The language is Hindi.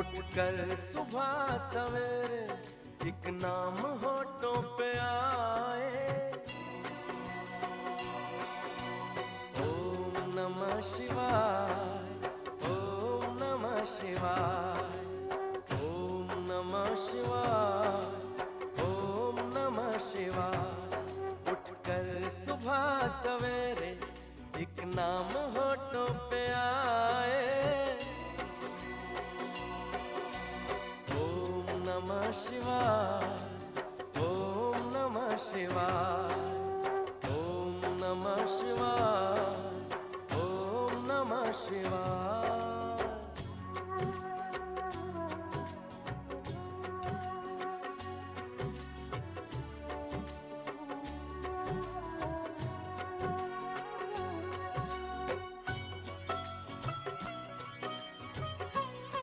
उठकर सुबह सवेरे एक नाम होठों पे आए, ओम नमः शिवाय, ओम नमः शिवाय, ओम नमः शिवाय, ओम नमः शिवाय। उठकर सुबह सवेरे एक नाम होठों पे आए, नमः शिवाय, ओम नमः शिवाय, ओम नमः शिवाय, ओम नमः शिवाय।